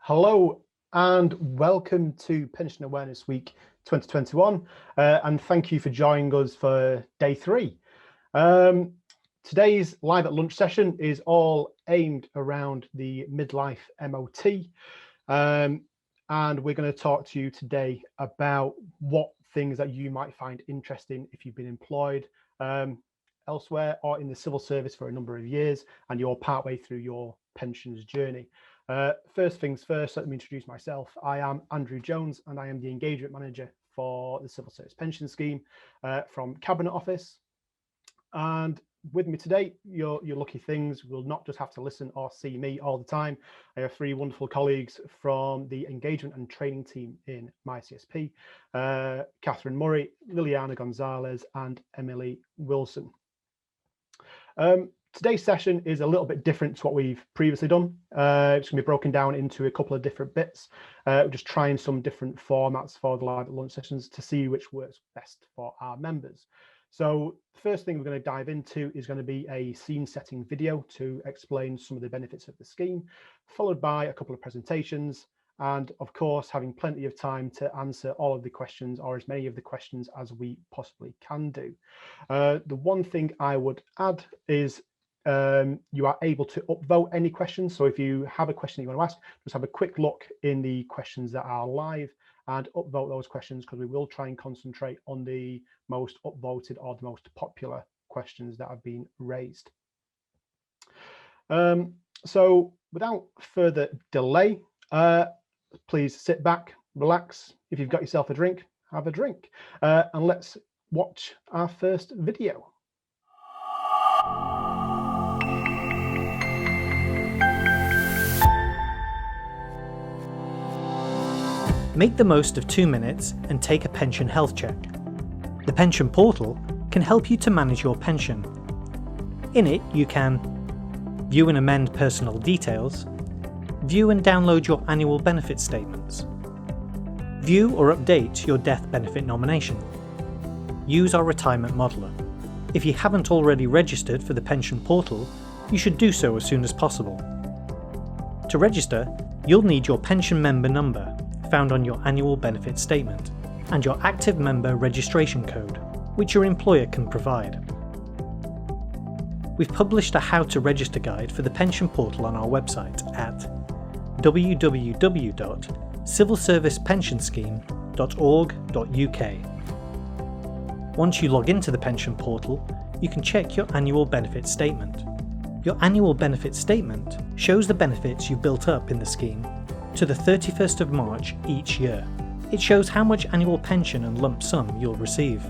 Hello and welcome to Pension Awareness Week 2021 and thank you for joining us for day 3. Today's live at lunch session is all aimed around the midlife MOT and we're going to talk to you today about what things that you might find interesting if you've been employed elsewhere or in the civil service for a number of years and you're partway through your pensions journey. First things first, let me introduce myself. I am Andrew Jones and I am the engagement manager for the Civil Service Pension Scheme from Cabinet Office. And with me today, your lucky things will not just have to listen or see me all the time. I have 3 wonderful colleagues from the engagement and training team in my CSP, Catherine Murray, Liliana Gonzalez and Emily Wilson. Today's session is a little bit different to what we've previously done. It's going to be broken down into a couple of different bits. We're just trying some different formats for the live at lunch sessions to see which works best for our members. So the first thing we're going to dive into is going to be a scene setting video to explain some of the benefits of the scheme, followed by a couple of presentations, and of course having plenty of time to answer all of the questions or as many of the questions as we possibly can do. The one thing I would add is you are able to upvote any questions. So if you have a question that you want to ask, just have a quick look in the questions that are live and upvote those questions, because we will try and concentrate on the most upvoted or the most popular questions that have been raised. So without further delay, please sit back, relax. If you've got yourself a drink, have a drink, and let's watch our first video. Make the most of 2 minutes and take a pension health check. The pension portal can help you to manage your pension. In it, you can view and amend personal details, view and download your annual benefit statements, view or update your death benefit nomination, use our retirement modeler. If you haven't already registered for the pension portal, you should do so as soon as possible. To register, you'll need your pension member number, found on your annual benefit statement, and your active member registration code, which your employer can provide. We've published a how to register guide for the pension portal on our website at www.civilservicepensionscheme.org.uk. Once you log into the pension portal, you can check your annual benefit statement. Your annual benefit statement shows the benefits you've built up in the scheme to the 31st of March each year. It shows how much annual pension and lump sum you'll receive.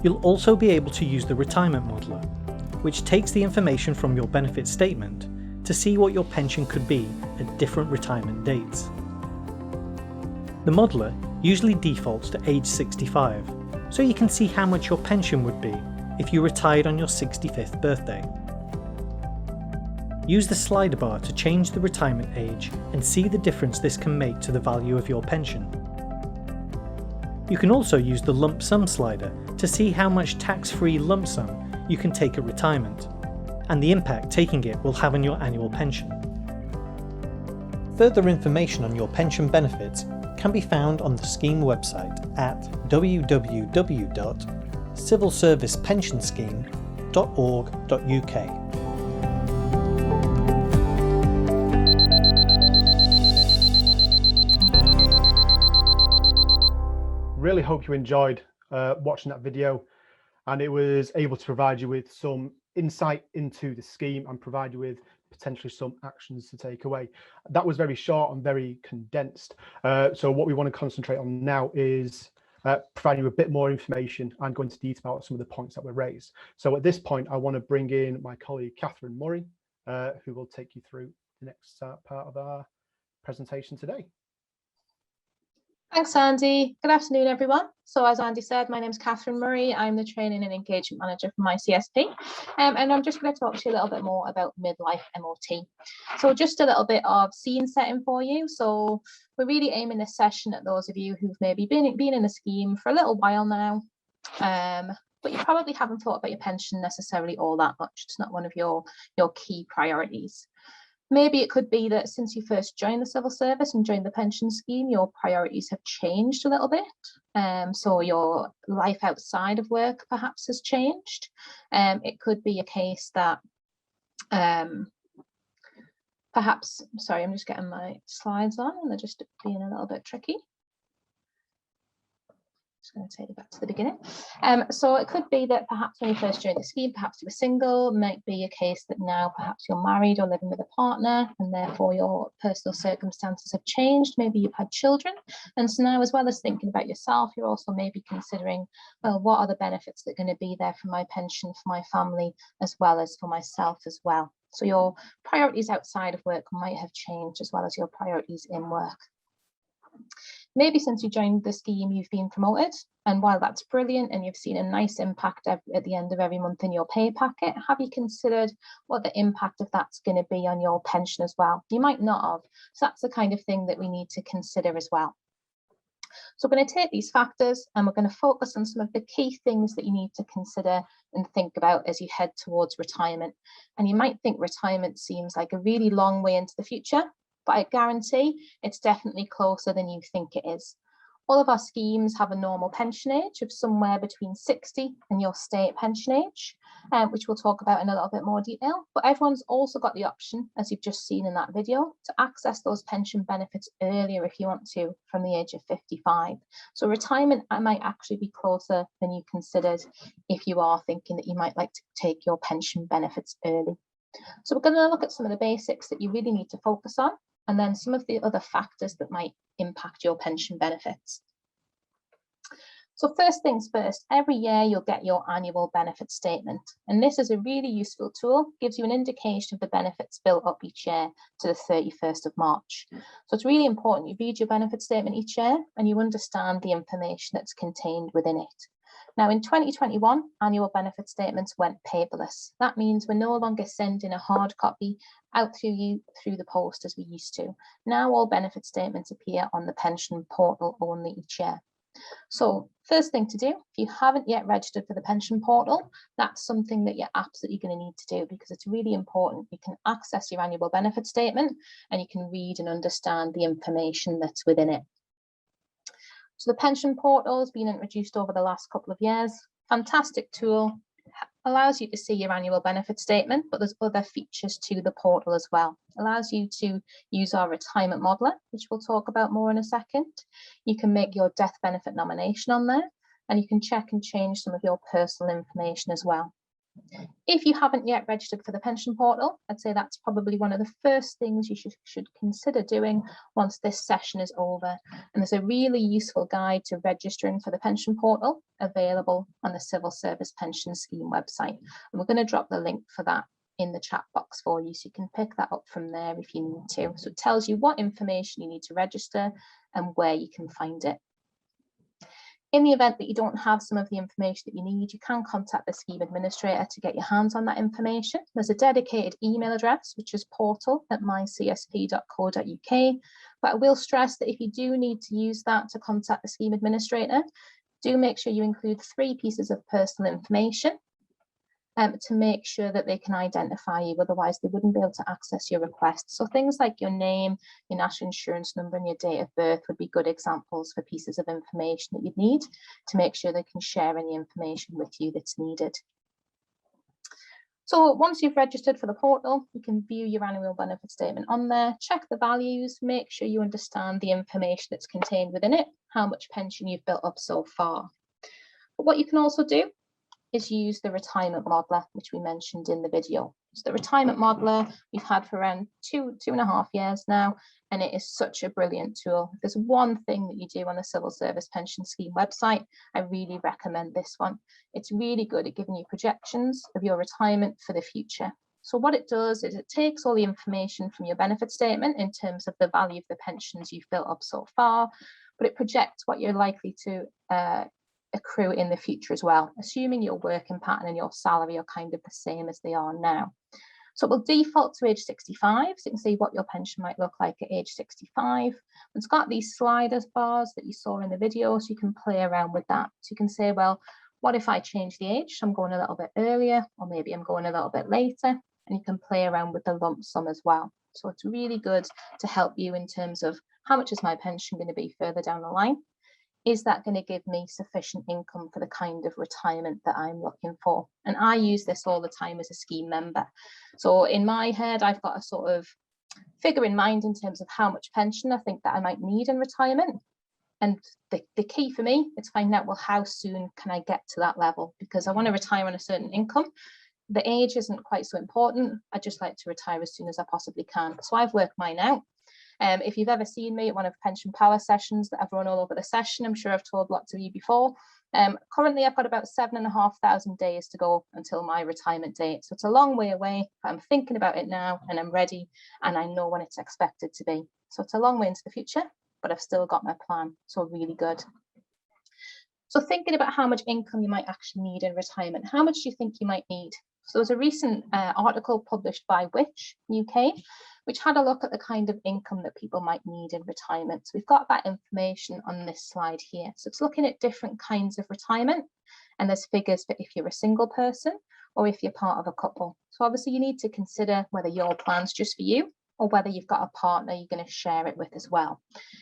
You'll also be able to use the retirement modeler, which takes the information from your benefit statement to see what your pension could be at different retirement dates. The modeler usually defaults to age 65, so you can see how much your pension would be if you retired on your 65th birthday. Use the slider bar to change the retirement age and see the difference this can make to the value of your pension. You can also use the lump sum slider to see how much tax-free lump sum you can take at retirement, and the impact taking it will have on your annual pension. Further information on your pension benefits can be found on the scheme website at www.civilservicepensionscheme.org.uk. Really hope you enjoyed watching that video and it was able to provide you with some insight into the scheme and provide you with potentially some actions to take away. That was very short and very condensed. So what we want to concentrate on now is providing you a bit more information and go into detail about some of the points that were raised. So at this point, I want to bring in my colleague, Catherine Murray, who will take you through the next part of our presentation today. Thanks, Andy. Good afternoon, everyone. So as Andy said, my name is Catherine Murray. I'm the Training and Engagement Manager for my CSP. And I'm just going to talk to you a little bit more about midlife MOT. So just a little bit of scene setting for you. So we're really aiming this session at those of you who've maybe been in the scheme for a little while now, but you probably haven't thought about your pension necessarily all that much. It's not one of your key priorities. Maybe it could be that since you first joined the civil service and joined the pension scheme, your priorities have changed a little bit. So your life outside of work perhaps has changed. It could be a case that perhaps, sorry, I'm just getting my slides on and they're just being a little bit tricky. Just going to take you back to the beginning. So it could be that perhaps when you first joined the scheme, perhaps you were single. Might be a case that now perhaps you're married or living with a partner, and therefore your personal circumstances have changed. Maybe you've had children, and so now, as well as thinking about yourself, you're also maybe considering, well, what are the benefits that are going to be there for my pension, for my family, as well as for myself as well. So your priorities outside of work might have changed, as well as your priorities in work. Maybe since you joined the scheme, you've been promoted, and while that's brilliant and you've seen a nice impact at the end of every month in your pay packet, have you considered what the impact of that's going to be on your pension as well? You might not have, so that's the kind of thing that we need to consider as well. So we're going to take these factors and we're going to focus on some of the key things that you need to consider and think about as you head towards retirement. And you might think retirement seems like a really long way into the future, but I guarantee it's definitely closer than you think it is. All of our schemes have a normal pension age of somewhere between 60 and your state pension age, which we'll talk about in a little bit more detail. But everyone's also got the option, as you've just seen in that video, to access those pension benefits earlier if you want to, from the age of 55. So retirement might actually be closer than you considered if you are thinking that you might like to take your pension benefits early. So we're going to look at some of the basics that you really need to focus on, and then some of the other factors that might impact your pension benefits. So first things first, every year you'll get your annual benefit statement. And this is a really useful tool, gives you an indication of the benefits built up each year to the 31st of March. So it's really important you read your benefit statement each year and you understand the information that's contained within it. Now in 2021, annual benefit statements went paperless. That means we're no longer sending a hard copy out through the post as we used to. Now all benefit statements appear on the pension portal only each year. So first thing to do, if you haven't yet registered for the pension portal, that's something that you're absolutely going to need to do because it's really important. You can access your annual benefit statement and you can read and understand the information that's within it. So the pension portal has been introduced over the last couple of years. Fantastic tool, allows you to see your annual benefit statement, but there's other features to the portal as well. Allows you to use our retirement modeler, which we'll talk about more in a second. You can make your death benefit nomination on there, and you can check and change some of your personal information as well. If you haven't yet registered for the pension portal, I'd say that's probably one of the first things you should consider doing once this session is over. And there's a really useful guide to registering for the pension portal available on the Civil Service Pension Scheme website. And we're going to drop the link for that in the chat box for you, so you can pick that up from there if you need to. So it tells you what information you need to register and where you can find it. In the event that you don't have some of the information that you need, you can contact the scheme administrator to get your hands on that information. There's a dedicated email address, which is portal@mycsp.co.uk. But I will stress that if you do need to use that to contact the scheme administrator, do make sure you include 3 pieces of personal information to make sure that they can identify you. Otherwise, they wouldn't be able to access your request. So things like your name, your national insurance number, and your date of birth would be good examples for pieces of information that you'd need to make sure they can share any information with you that's needed. So once you've registered for the portal, you can view your annual benefit statement on there, check the values, make sure you understand the information that's contained within it, how much pension you've built up so far. But what you can also do is use the retirement modeler, which we mentioned in the video. So the retirement modeler we've had for around two and a half years now, and it is such a brilliant tool. If there's one thing that you do on the Civil Service Pension Scheme website, I really recommend this one. It's really good at giving you projections of your retirement for the future. So what it does is it takes all the information from your benefit statement in terms of the value of the pensions you've built up so far, but it projects what you're likely to accrue in the future as well, assuming your working pattern and your salary are kind of the same as they are now. So it will default to age 65, so you can see what your pension might look like at age 65. It's got these sliders bars that you saw in the video, so you can play around with that. So you can say, well, what if I change the age? I'm going a little bit earlier, or maybe I'm going a little bit later, and you can play around with the lump sum as well. So it's really good to help you in terms of how much is my pension going to be further down the line? Is that going to give me sufficient income for the kind of retirement that I'm looking for? And I use this all the time as a scheme member. So in my head, I've got a sort of figure in mind in terms of how much pension I think that I might need in retirement. And the key for me is finding out, well, how soon can I get to that level? Because I want to retire on a certain income. The age isn't quite so important. I just like to retire as soon as I possibly can. So I've worked mine out. If you've ever seen me at one of pensionpower sessions that I've run all over the session, I'm sure I've told lots of you before. Currently, I've got about 7,500 days to go until my retirement date. So it's a long way away, but I'm thinking about it now and I'm ready and I know when it's expected to be. So it's a long way into the future, but I've still got my plan. So really good. So thinking about how much income you might actually need in retirement, how much do you think you might need? So there's a recent article published by Which UK, which had a look at the kind of income that people might need in retirement. So we've got that information on this slide here. So it's looking at different kinds of retirement, and there's figures for if you're a single person or if you're part of a couple. So obviously you need to consider whether your plan's just for you or whether you've got a partner you're going to share it with as well.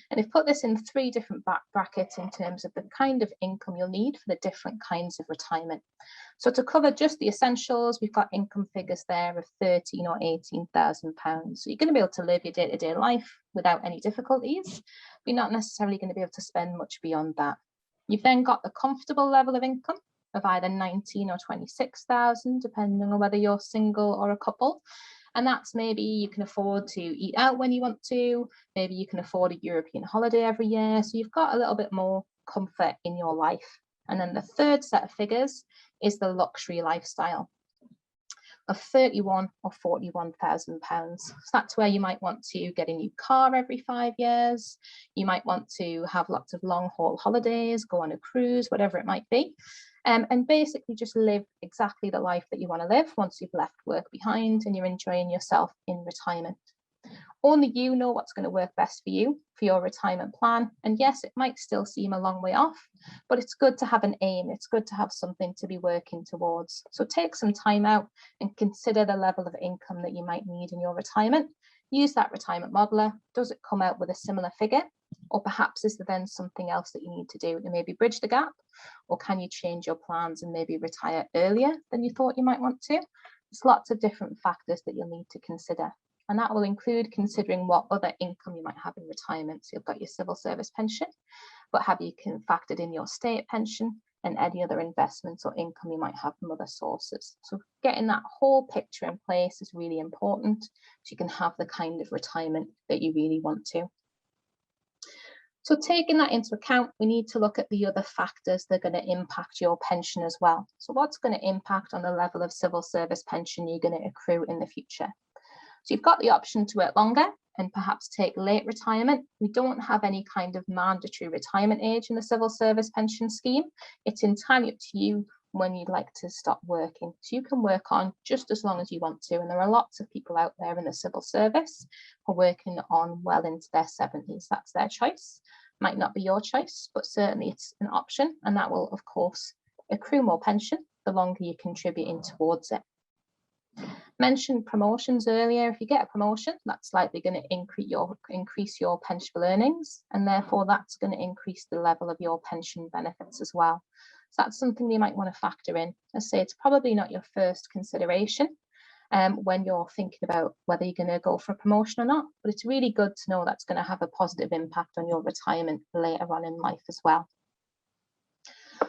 And they've put this in 3 different brackets in terms of the kind of income you'll need for the different kinds of retirement. So to cover just the essentials, we've got income figures there of £13,000 or £18,000. So you're going to be able to live your day-to-day life without any difficulties. But you're not necessarily going to be able to spend much beyond that. You've then got the comfortable level of income of either 19 or 26,000, depending on whether you're single or a couple. And that's maybe you can afford to eat out when you want to, maybe you can afford a European holiday every year. So you've got a little bit more comfort in your life. And then the third set of figures is the luxury lifestyle of 31 or 41,000 pounds. So that's where you might want to get a new car every 5 years. You might want to have lots of long haul holidays, go on a cruise, whatever it might be. And basically just live exactly the life that you want to live once you've left work behind and you're enjoying yourself in retirement. Only you know what's going to work best for you for your retirement plan. And yes, it might still seem a long way off, but it's good to have an aim. It's good to have something to be working towards. So take some time out and consider the level of income that you might need in your retirement. Use that retirement modeler. Does it come out with a similar figure? Or perhaps is there then something else that you need to do to maybe bridge the gap? Or can you change your plans and maybe retire earlier than you thought you might want to? There's lots of different factors that you'll need to consider. And that will include considering what other income you might have in retirement. So you've got your civil service pension, but have you factored in your state pension and any other investments or income you might have from other sources? So getting that whole picture in place is really important so you can have the kind of retirement that you really want to. So taking that into account, we need to look at the other factors that are going to impact your pension as well. So what's going to impact on the level of civil service pension you're going to accrue in the future? So you've got the option to work longer and perhaps take late retirement. We don't have any kind of mandatory retirement age in the civil service pension scheme. It's entirely up to you when you'd like to stop working. So you can work on just as long as you want to. And there are lots of people out there in the civil service who are working on well into their 70s. That's their choice. Might not be your choice, but certainly it's an option. And that will, of course, accrue more pension the longer you contribute in towards it. Mentioned promotions earlier. If you get a promotion, that's likely going to increase your pensionable earnings, and therefore that's going to increase the level of your pension benefits as well. So that's something you might want to factor in. I say it's probably not your first consideration when you're thinking about whether you're going to go for a promotion or not, but it's really good to know that's going to have a positive impact on your retirement later on in life as well.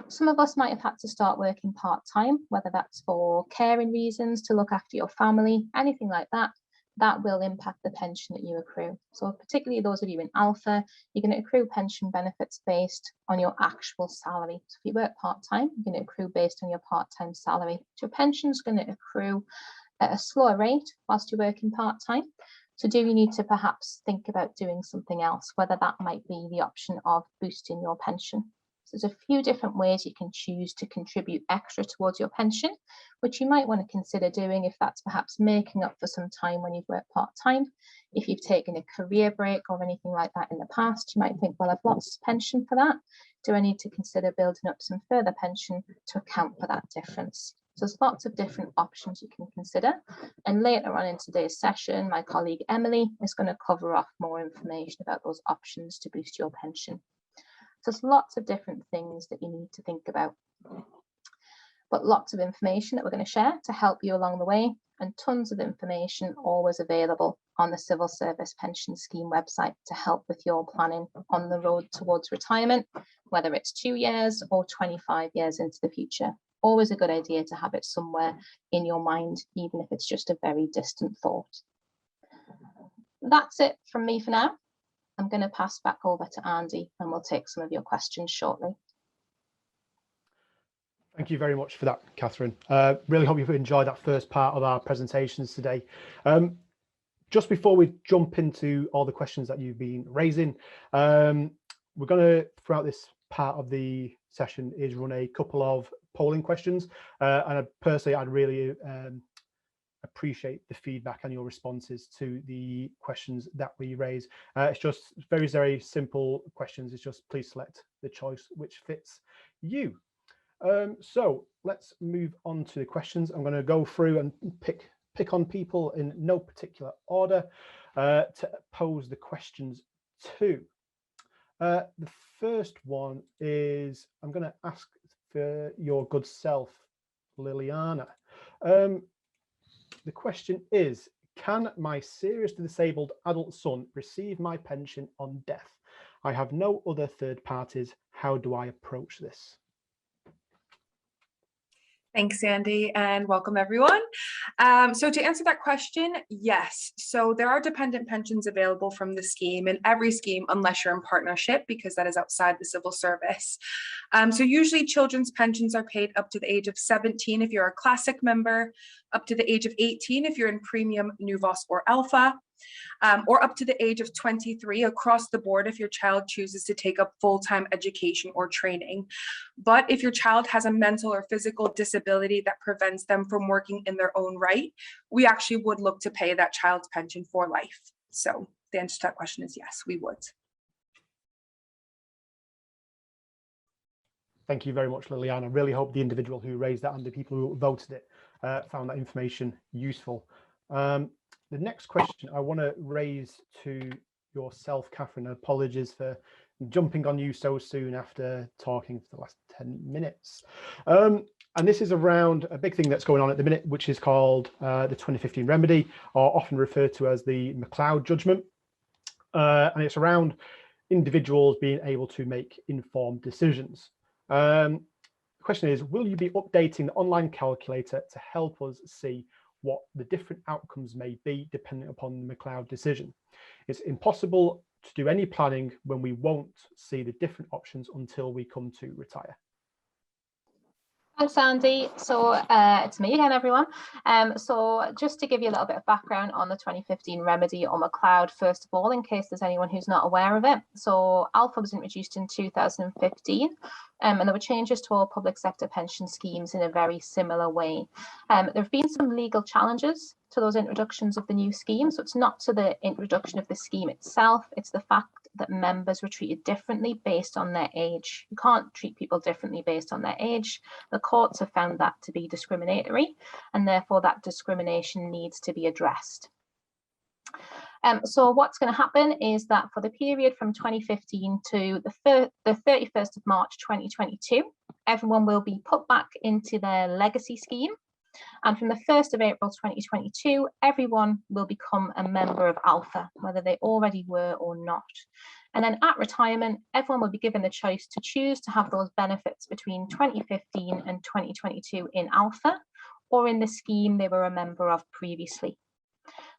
Some of us might have had to start working part-time, whether that's for caring reasons, to look after your family, anything like that. That will impact the pension that you accrue. So particularly those of you in Alpha, you're going to accrue pension benefits based on your actual salary. So if you work part-time, you're going to accrue based on your part-time salary. So your pension is going to accrue at a slower rate whilst you're working part-time. So do you need to perhaps think about doing something else, whether that might be the option of boosting your pension? So there's a few different ways you can choose to contribute extra towards your pension, which you might want to consider doing if that's perhaps making up for some time when you've worked part-time. If you've taken a career break or anything like that in the past, you might think, well, I've lost pension for that. Do I need to consider building up some further pension to account for that difference? So there's lots of different options you can consider. And later on in today's session, my colleague Emily is going to cover off more information about those options to boost your pension. So there's lots of different things that you need to think about, but lots of information that we're going to share to help you along the way, and tons of information always available on the Civil Service Pension Scheme website to help with your planning on the road towards retirement, whether it's 2 years or 25 years into the future. Always a good idea to have it somewhere in your mind, even if it's just a very distant thought. That's it from me for now. I'm going to pass back over to Andy and we'll take some of your questions shortly. Thank you very much for that, Catherine. Really hope you've enjoyed that first part of our presentations today. Just before we jump into all the questions that you've been raising, we're going to, throughout this part of the session, is run a couple of polling questions. And personally, I'd really appreciate the feedback and your responses to the questions that we raise. It's just very, very simple questions. It's just please select the choice which fits you. So let's move on to the questions. I'm going to go through and pick on people in no particular order to pose the questions to. The first one is, I'm going to ask for your good self, Liliana. The question is, can my seriously disabled adult son receive my pension on death? I have no other third parties. How do I approach this? Thanks, Andy, and welcome everyone. So to answer that question, yes. So there are dependent pensions available from the scheme, in every scheme, unless you're in partnership, because that is outside the civil service. So usually children's pensions are paid up to the age of 17 if you're a classic member, up to the age of 18 if you're in premium, Nuvos, or Alpha, or up to the age of 23 across the board if your child chooses to take up full-time education or training. But if your child has a mental or physical disability that prevents them from working in their own right, we actually would look to pay that child's pension for life. So the answer to that question is yes, we would. Thank you very much, Liliana. I really hope the individual who raised that and the people who voted it found that information useful. The next question I want to raise to yourself, Catherine. Apologies for jumping on you so soon after talking for the last 10 minutes. And this is around a big thing that's going on at the minute, which is called the 2015 remedy, or often referred to as the McLeod judgment. And it's around individuals being able to make informed decisions. The question is, will you be updating the online calculator to help us see what the different outcomes may be depending upon the McLeod decision? It's impossible to do any planning when we won't see the different options until we come to retire. Thanks, Andy. So it's me again, everyone. So just to give you a little bit of background on the 2015 remedy or McLeod, first of all, in case there's anyone who's not aware of it. So Alpha was introduced in 2015, and there were changes to all public sector pension schemes in a very similar way. There have been some legal challenges to those introductions of the new scheme. So it's not to the introduction of the scheme itself, it's the fact that members were treated differently based on their age. You can't treat people differently based on their age. The courts have found that to be discriminatory, and therefore that discrimination needs to be addressed. So what's going to happen is that for the period from 2015 to the 31st of March 2022, everyone will be put back into their legacy scheme. And from the 1st of April 2022, everyone will become a member of Alpha, whether they already were or not. And then at retirement, everyone will be given the choice to choose to have those benefits between 2015 and 2022 in Alpha, or in the scheme they were a member of previously.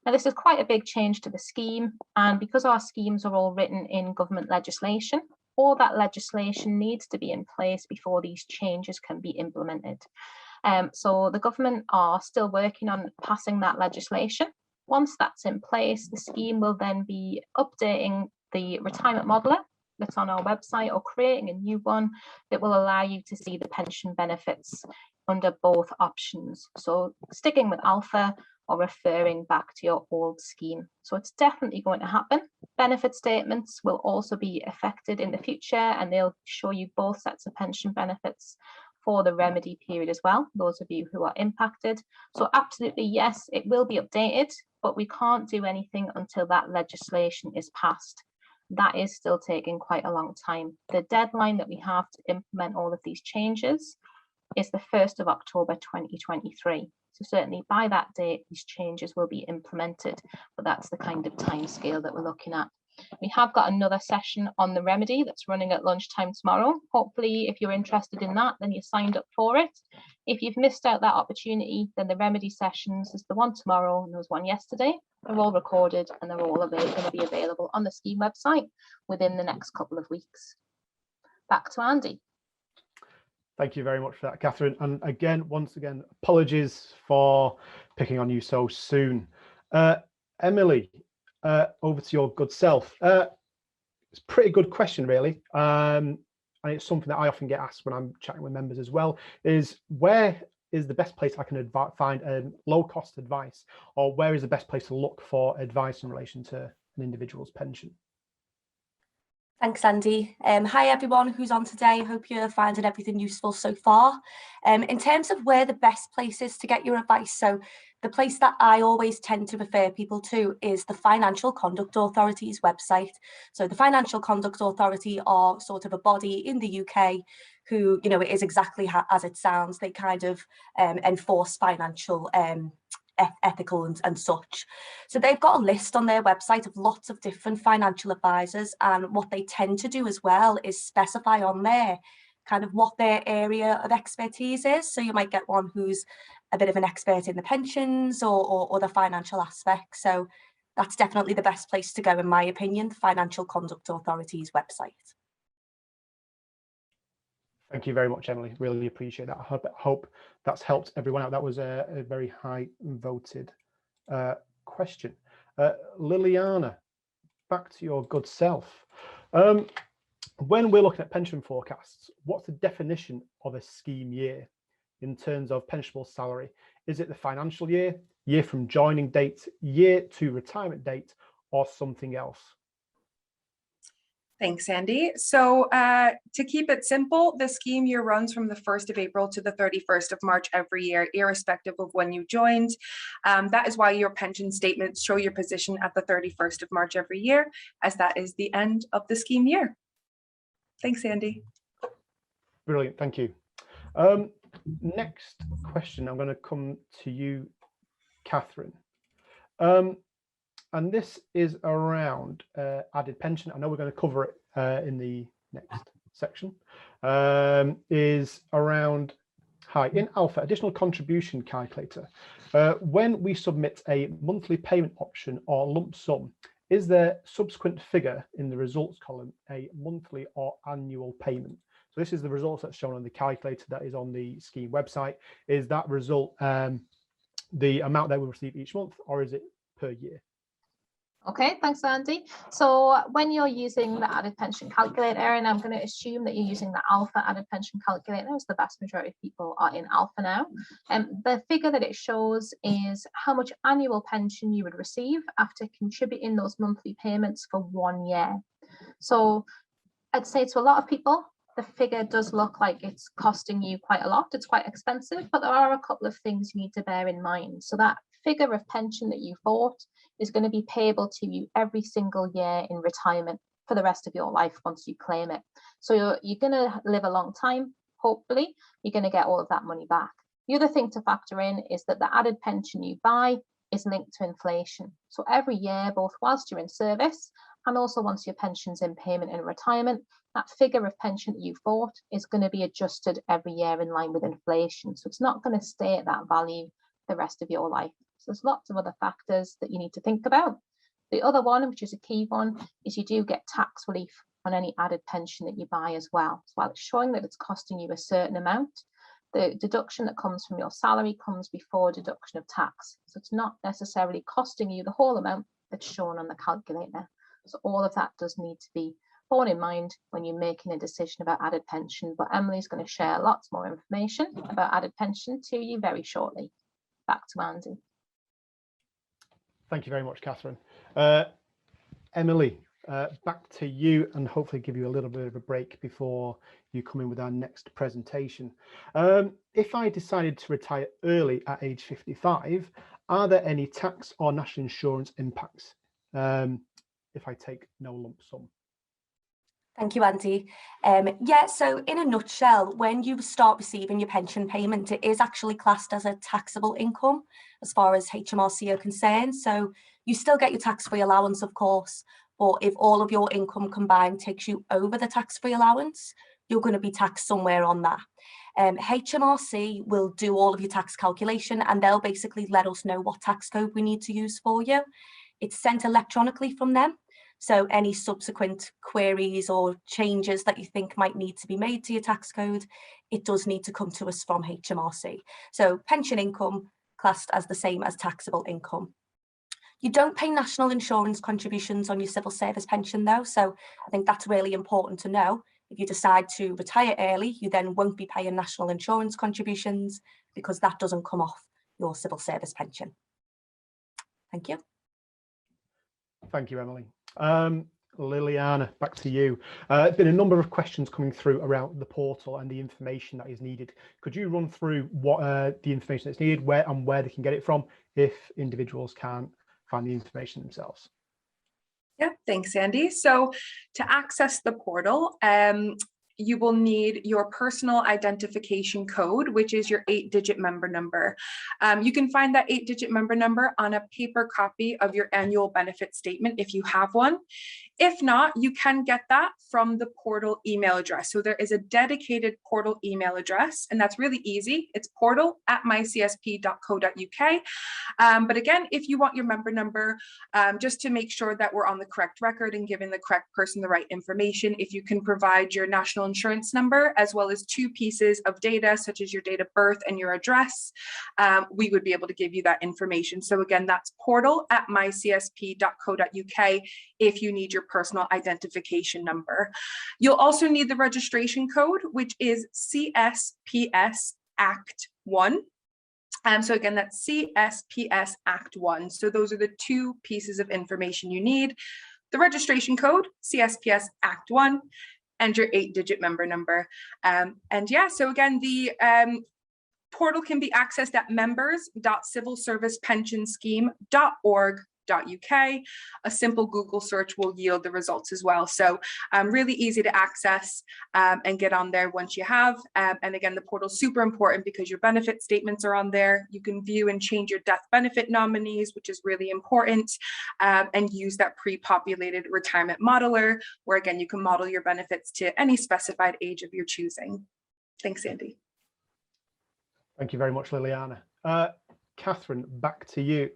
Now, this is quite a big change to the scheme, and because our schemes are all written in government legislation, all that legislation needs to be in place before these changes can be implemented. So the government are still working on passing that legislation. Once that's in place, the scheme will then be updating the retirement modeler that's on our website, or creating a new one that will allow you to see the pension benefits under both options. So sticking with Alpha or referring back to your old scheme. So it's definitely going to happen. Benefit statements will also be affected in the future, and they'll show you both sets of pension benefits for the remedy period as well, those of you who are impacted. So absolutely, yes, it will be updated, but we can't do anything until that legislation is passed. That is still taking quite a long time. The deadline that we have to implement all of these changes is the 1st of October 2023. So certainly by that date, these changes will be implemented, but that's the kind of timescale that we're looking at. We have got another session on the remedy that's running at lunchtime tomorrow. Hopefully, if you're interested in that, then you signed up for it. If you've missed out that opportunity, then the remedy sessions is the one tomorrow and there was one yesterday. They're all recorded and they're all going to be available on the scheme website within the next couple of weeks. Back to Andy. Thank you very much for that, Catherine. And again, once again, apologies for picking on you so soon. Emily, over to your good self. It's a pretty good question, really. And it's something that I often get asked when I'm chatting with members as well, is where is the best place I can find low-cost advice, or where is the best place to look for advice in relation to an individual's pension? Thanks, Andy. Hi, everyone who's on today. Hope you're finding everything useful so far. In terms of where the best place is to get your advice, so the place that I always tend to refer people to is the Financial Conduct Authority's website. So the Financial Conduct Authority are sort of a body in the UK who, you know, it is exactly as it sounds. They kind of enforce financial ethical and such. So they've got a list on their website of lots of different financial advisors, and what they tend to do as well is specify on there kind of what their area of expertise is. So you might get one who's a bit of an expert in the pensions or the financial aspects. So that's definitely the best place to go, in my opinion, the Financial Conduct Authority's website. Thank you very much, Emily. Really appreciate that. I hope that's helped everyone out. That was a very high voted question. Liliana, back to your good self. When we're looking at pension forecasts, what's the definition of a scheme year in terms of pensionable salary? Is it the financial year, year from joining date, year to retirement date, or something else? Thanks, Andy. So to keep it simple, the scheme year runs from the 1st of April to the 31st of March every year, irrespective of when you joined. That is why your pension statements show your position at the 31st of March every year, as that is the end of the scheme year. Thanks, Andy. Brilliant, thank you. Next question, I'm going to come to you, Catherine. And this is around added pension. I know we're going to cover it in the next section. Is around, hi, in Alpha, additional contribution calculator. When we submit a monthly payment option or lump sum, is there subsequent figure in the results column a monthly or annual payment? So this is the results that's shown on the calculator that is on the scheme website. Is that result the amount that we receive each month, or is it per year? Okay, thanks, Andy. So when you're using the added pension calculator, and I'm going to assume that you're using the Alpha added pension calculator, as the vast majority of people are in Alpha now, the figure that it shows is how much annual pension you would receive after contributing those monthly payments for 1 year. So I'd say to a lot of people, the figure does look like it's costing you quite a lot. It's quite expensive, but there are a couple of things you need to bear in mind. So that figure of pension that you bought is going to be payable to you every single year in retirement for the rest of your life once you claim it. So you're going to live a long time. Hopefully, you're going to get all of that money back. The other thing to factor in is that the added pension you buy is linked to inflation. So every year, both whilst you're in service and also once your pension's in payment in retirement, that figure of pension that you've bought is going to be adjusted every year in line with inflation. So it's not going to stay at that value the rest of your life. So there's lots of other factors that you need to think about. The other one, which is a key one, is you do get tax relief on any added pension that you buy as well. So while it's showing that it's costing you a certain amount, the deduction that comes from your salary comes before deduction of tax. So it's not necessarily costing you the whole amount that's shown on the calculator. So all of that does need to be borne in mind when you're making a decision about added pension. But Emily's going to share lots more information about added pension to you very shortly. Back to Andy. Thank you very much, Catherine. Emily, back to you, and hopefully give you a little bit of a break before you come in with our next presentation. If I decided to retire early at age 55, are there any tax or national insurance impacts if I take no lump sum? Thank you, Andy. Yeah, so in a nutshell, when you start receiving your pension payment, it is actually classed as a taxable income as far as HMRC are concerned. So you still get your tax-free allowance, of course, but if all of your income combined takes you over the tax-free allowance, you're going to be taxed somewhere on that. HMRC will do all of your tax calculation, and they'll basically let us know what tax code we need to use for you. It's sent electronically from them. So any subsequent queries or changes that you think might need to be made to your tax code, it does need to come to us from HMRC. So pension income classed as the same as taxable income. You don't pay national insurance contributions on your civil service pension though. So I think that's really important to know. If you decide to retire early, you then won't be paying national insurance contributions because that doesn't come off your civil service pension. Thank you. Thank you, Emily. Liliana, back to you. There's been a number of questions coming through around the portal and the information that is needed. Could you run through what the information that's needed, where they can get it from if individuals can't find the information themselves? Yeah, thanks, Andy. So to access the portal, you will need your personal identification code, which is your 8-digit member number. You can find that 8-digit member number on a paper copy of your annual benefit statement if you have one. If not, you can get that from the portal email address. So there is a dedicated portal email address, and that's really easy. It's portal@mycsp.co.uk. But again, if you want your member number, just to make sure that we're on the correct record and giving the correct person the right information, if you can provide your national insurance number as well as 2 pieces of data, such as your date of birth and your address, we would be able to give you that information. So again, that's portal@mycsp.co.uk if you need your personal identification number. You'll also need the registration code, which is CSPS Act 1. So again, that's CSPS Act 1. So those are the 2 pieces of information you need: the registration code, CSPS Act 1, and your 8-digit member number. And yeah, so again, the portal can be accessed at members.civilservicepensionscheme.org.uk. A simple Google search will yield the results as well. So really easy to access and get on there once you have. And again, the portal is super important because your benefit statements are on there. You can view and change your death benefit nominees, which is really important, and use that pre-populated retirement modeler, where again, you can model your benefits to any specified age of your choosing. Thanks, Andy. Thank you very much, Liliana. Catherine, back to you.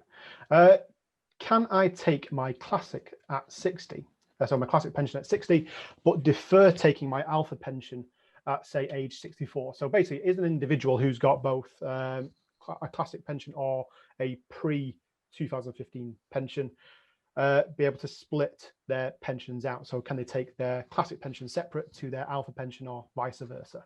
Can I take my classic at 60? So my classic pension at 60, but defer taking my alpha pension at, say, age 64? So basically, is an individual who's got both a classic pension or a pre-2015 pension be able to split their pensions out? So can they take their classic pension separate to their alpha pension or vice versa?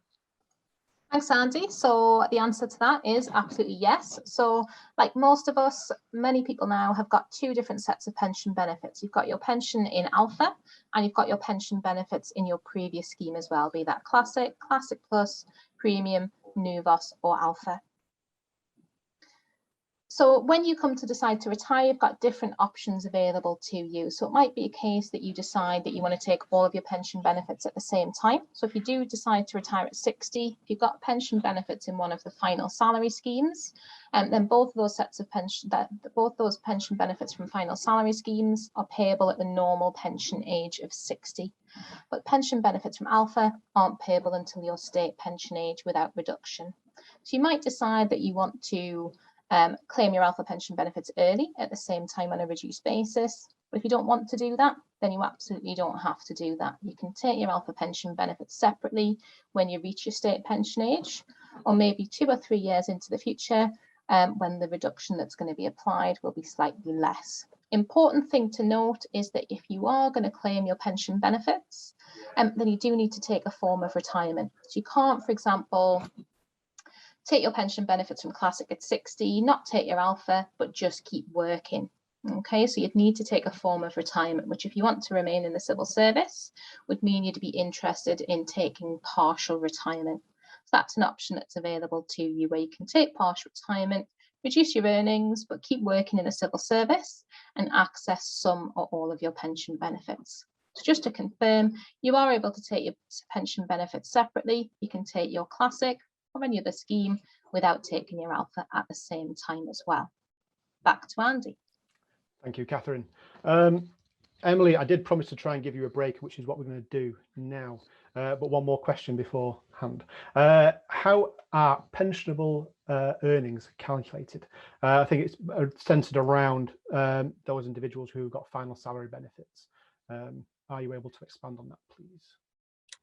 Thanks, Andy. So the answer to that is absolutely yes. So like most of us, many people now have got 2 different sets of pension benefits. You've got your pension in alpha, and you've got your pension benefits in your previous scheme as well, be that classic, classic plus, premium, Nuvos, or alpha. So when you come to decide to retire, you've got different options available to you. So it might be a case that you decide that you want to take all of your pension benefits at the same time. So if you do decide to retire at 60, if you've got pension benefits in one of the final salary schemes, then both of those sets of pension, both those pension benefits from final salary schemes are payable at the normal pension age of 60. But pension benefits from alpha aren't payable until your state pension age without reduction. So you might decide that you want to claim your alpha pension benefits early at the same time on a reduced basis. But if you don't want to do that, then you absolutely don't have to do that. You can take your alpha pension benefits separately when you reach your state pension age, or maybe 2 or 3 years into the future when the reduction that's going to be applied will be slightly less. Important thing to note is that if you are going to claim your pension benefits, then you do need to take a form of retirement. So you can't, for example, take your pension benefits from classic at 60, not take your alpha, but just keep working. Okay, so you'd need to take a form of retirement, which if you want to remain in the civil service would mean you'd be interested in taking partial retirement. So that's an option that's available to you where you can take partial retirement, reduce your earnings, but keep working in the civil service and access some or all of your pension benefits. So just to confirm, you are able to take your pension benefits separately. You can take your classic or any other scheme without taking your alpha at the same time as well. Back to Andy. Thank you, Catherine. Emily, I did promise to try and give you a break, which is what we're going to do now. But one more question beforehand. How are pensionable earnings calculated? I think it's centered around those individuals who got final salary benefits. Are you able to expand on that, please?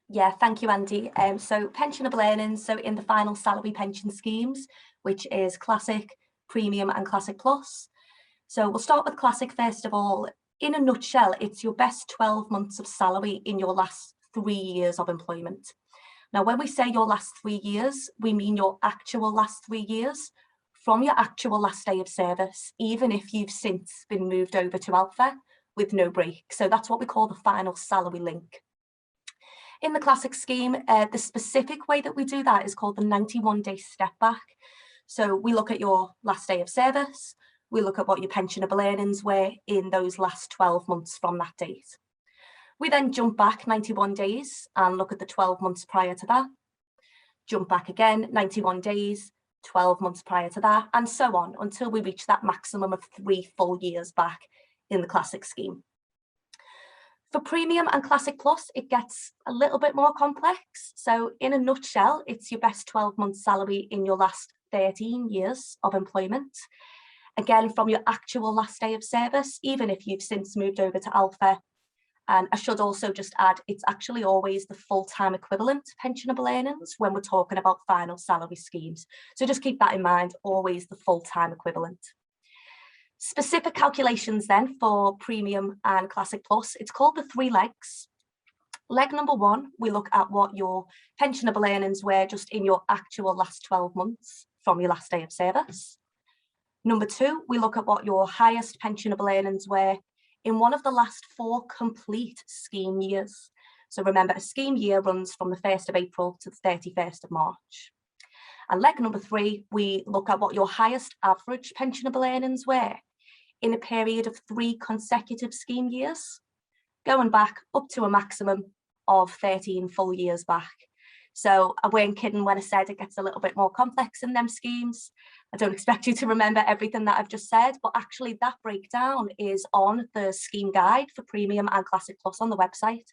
Yeah, thank you, Andy. So pensionable earnings, so in the final salary pension schemes, which is Classic, Premium and Classic Plus. So we'll start with Classic first of all. In a nutshell, it's your best 12 months of salary in your last 3 years of employment. Now, when we say your last 3 years, we mean your actual last 3 years from your actual last day of service, even if you've since been moved over to Alpha with no break. So that's what we call the final salary link. In the Classic scheme, the specific way that we do that is called the 91-day step back. So we look at your last day of service, we look at what your pensionable earnings were in those last 12 months from that date. We then jump back 91 days and look at the 12 months prior to that. Jump back again 91 days, 12 months prior to that, and so on until we reach that maximum of 3 full years back in the Classic scheme. For Premium and Classic Plus, it gets a little bit more complex. So in a nutshell, it's your best 12 months salary in your last 13 years of employment. Again, from your actual last day of service, even if you've since moved over to Alpha. And I should also just add, it's actually always the full-time equivalent pensionable earnings when we're talking about final salary schemes. So just keep that in mind, always the full-time equivalent. Specific calculations then for Premium and Classic Plus, it's called the 3 legs. Leg number 1, we look at what your pensionable earnings were just in your actual last 12 months from your last day of service. Number 2, we look at what your highest pensionable earnings were in one of the last 4 complete scheme years. So remember, a scheme year runs from the 1st of April to the 31st of March. And leg number 3, we look at what your highest average pensionable earnings were in a period of 3 consecutive scheme years, going back up to a maximum of 13 full years back. So I weren't kidding when I said it gets a little bit more complex in them schemes. I don't expect you to remember everything that I've just said, but actually that breakdown is on the scheme guide for Premium and Classic Plus on the website.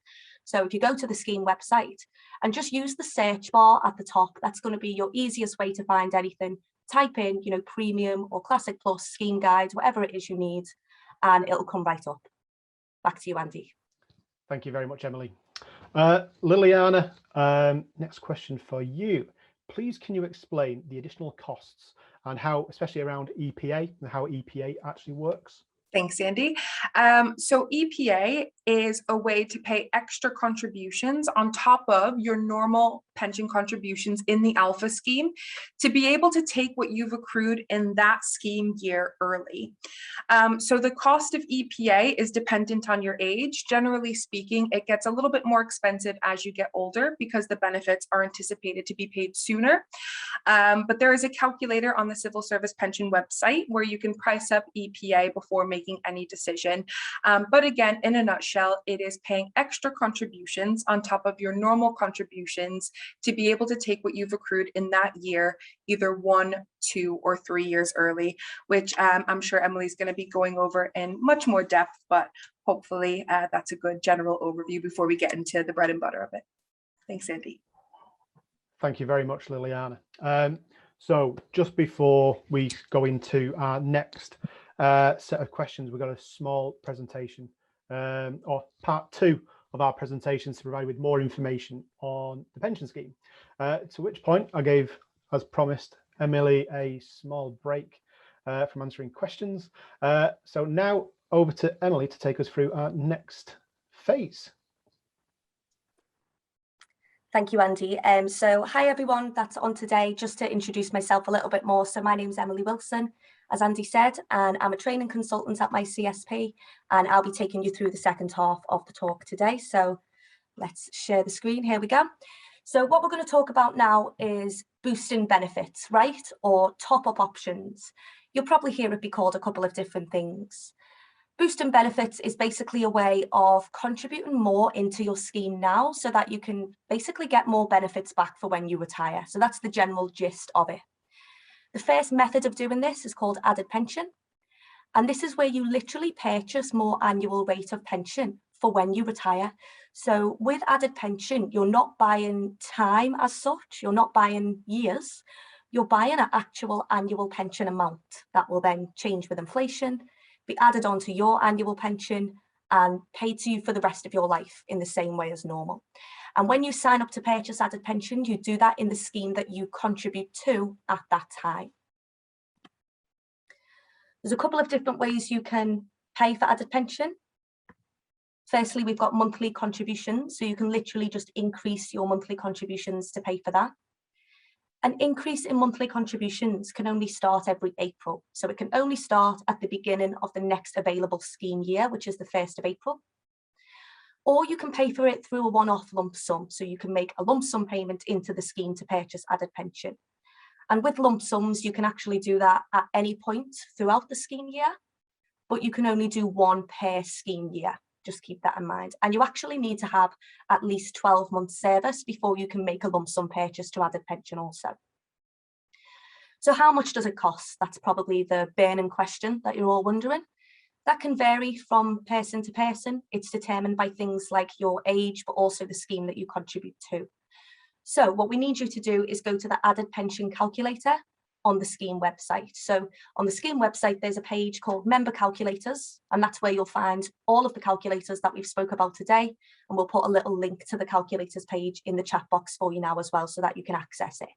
So if you go to the scheme website and just use the search bar at the top, that's going to be your easiest way to find anything. Type in, Premium or Classic Plus scheme guide, whatever it is you need, and it'll come right up. Back to you, Andy. Thank you very much, Emily. Liliana, next question for you. Please, can you explain the additional costs and how, especially around EPA, and how EPA actually works? Thanks, Andy. So EPA is a way to pay extra contributions on top of your normal pension contributions in the Alpha scheme to be able to take what you've accrued in that scheme year early. So the cost of EPA is dependent on your age. Generally speaking, it gets a little bit more expensive as you get older because the benefits are anticipated to be paid sooner. But there is a calculator on the Civil Service Pension website where you can price up EPA before making any decision. But again, in a nutshell, it is paying extra contributions on top of your normal contributions to be able to take what you've accrued in that year, either 1, 2, or 3 years early, which I'm sure Emily's going to be going over in much more depth, but hopefully that's a good general overview before we get into the bread and butter of it. Thanks, Andy. Thank you very much, Liliana. So just before we go into our next set of questions, we've got a small presentation or part 2 of our presentations to provide with more information on the pension scheme. To which point I gave, as promised, Emily a small break from answering questions. So now over to Emily to take us through our next phase. Thank you, Andy. So hi everyone that's on today. Just to introduce myself a little bit more. So my name is Emily Wilson. as Andy said, and I'm a training consultant at my CSP, and I'll be taking you through the second half of the talk today. So let's share the screen. Here we go. So what we're going to talk about now is boosting benefits, right? Or top-up options. You'll probably hear it be called a couple of different things. Boosting benefits is basically a way of contributing more into your scheme now so that you can basically get more benefits back for when you retire. So that's the general gist of it. The first method of doing this is called added pension. And this is where you literally purchase more annual rate of pension for when you retire. So with added pension, you're not buying time as such, you're not buying years, you're buying an actual annual pension amount that will then change with inflation, be added onto your annual pension and paid to you for the rest of your life in the same way as normal. And when you sign up to purchase added pension, you do that in the scheme that you contribute to at that time. There's a couple of different ways you can pay for added pension. Firstly, we've got monthly contributions, so you can literally just increase your monthly contributions to pay for that. An increase in monthly contributions can only start every April. So it can only start at the beginning of the next available scheme year, which is the 1st of April. Or you can pay for it through a one-off lump sum. So you can make a lump sum payment into the scheme to purchase added pension. And with lump sums, you can actually do that at any point throughout the scheme year, but you can only do one per scheme year. Just keep that in mind. And you actually need to have at least 12 months service before you can make a lump sum purchase to added pension also. So how much does it cost? That's probably the burning question that you're all wondering. That can vary from person to person. It's determined by things like your age, but also the scheme that you contribute to. So what we need you to do is go to the added pension calculator on the scheme website. So on the scheme website, there's a page called member calculators, and that's where you'll find all of the calculators that we've spoke about today. And we'll put a little link to the calculators page in the chat box for you now as well, so that you can access it.